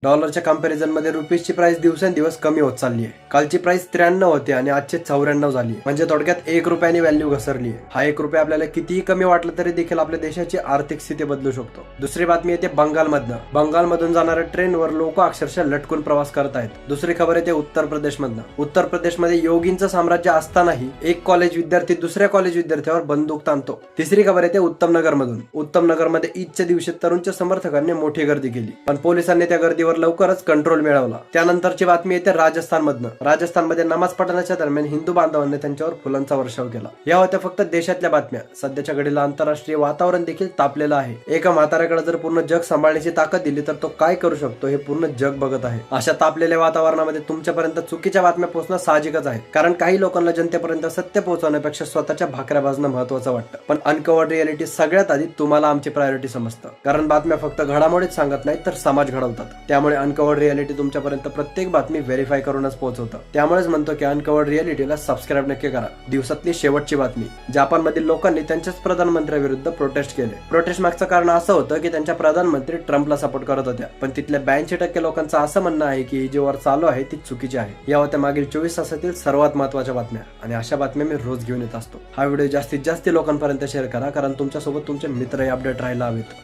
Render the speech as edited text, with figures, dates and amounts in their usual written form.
डॉलरच्या कंपॅरिझन मध्ये रुपीजची प्राइस दिवसेंदिवस कमी होत चालली आहे. कालची प्राइस 93 होती आणि आजची 94 झाली. म्हणजे थोडक्यात 1 रुपयाने व्हॅल्यू घसरली आहे. हा 1 रुपया आपल्याला कितीही कमी वाटलं तरी देखील आपल्या देशाची आर्थिक स्थिती बदलू शकतो. दुसरी बातमी येते बंगालमधनं. बंगालमधून जाणाऱ्या ट्रेनवर लोक अक्षरशः लटकून प्रवास करत आहेत. दुसरी खबर येते उत्तर प्रदेशमधनं. उत्तर प्रदेशमध्ये योगींचं साम्राज्य असतानाही एक कॉलेज विद्यार्थी दुसऱ्या कॉलेज विद्यार्थ्यावर बंदूक ताणतो. तिसरी खबर येते उत्तम नगर मधून. उत्तम नगर मध्ये ईदच्या दिवशी तरुणच्या समर्थकांनी मोठी गर्दी केली, पण पोलिसांनी त्या गर्दीवर लवकरच कंट्रोल मिळवला. त्यानंतरची बातमी येते राजस्थान मधनं. राजस्थानमध्ये नमाज पठणाच्या दरम्यान हिंदू बांधवांनी त्यांच्यावर फुलांचा वर्षाव केला. या होत्या फक्त देशातल्या बातम्या. सध्याच्या घडीला आंतरराष्ट्रीय वातावरण देखील तापलेलं आहे. एका म्हाताऱ्याकडे जर पूर्ण जग सांभाळण्याची ताकद दिली तर तो काय करू शकतो हे पूर्ण जग बघत आहे. अशा तापलेल्या वातावरणामध्ये तुमच्यापर्यंत चुकीच्या बातम्या पोहोचणं साहजिकच आहे, कारण काही लोकांना जनतेपर्यंत सत्य पोहोचवण्यापेक्षा स्वतःच्या भाकऱ्या भाजणं महत्वाचं वाटतं. पण अनकवर्ड रियालिटी सगळ्यात आधी तुम्हाला आमची प्रायोरिटी समजतं, कारण बातम्या फक्त घडामोडीच सांगत नाहीत तर समाज घडवतात. त्यामुळे अनकवर्ड रियालिटी तुमच्यापर्यंत प्रत्येक बातमी व्हेरीफाय करूनच पोहोचवतं. त्यामुळेच म्हणतो की अनकवर्ड रियालिटीला सबस्क्राईब नक्की करा. दिवसातली शेवटची बातमी. जपानमधील लोकांनी त्यांच्याच प्रधानमंत्र्याविरुद्ध प्रोटेस्ट केले. प्रोटेस्ट मागचं कारण असं होतं की त्यांच्या प्रधानमंत्री ट्रम्पला सपोर्ट करत होत्या, पण तिथल्या 82% लोकांचं असं म्हणणं आहे की जी वर चालू आहे ती चुकीची आहे. या होत्या मागील 24 तासातील सर्वात महत्त्वाच्या बातम्या, आणि अशा बातम्या मी रोज घेऊन येत असतो. हा व्हिडिओ जास्तीत जास्त लोकांपर्यंत शेअर करा, कारण तुमच्यासोबत तुमचे मित्रही अपडेट राहायला हवेत.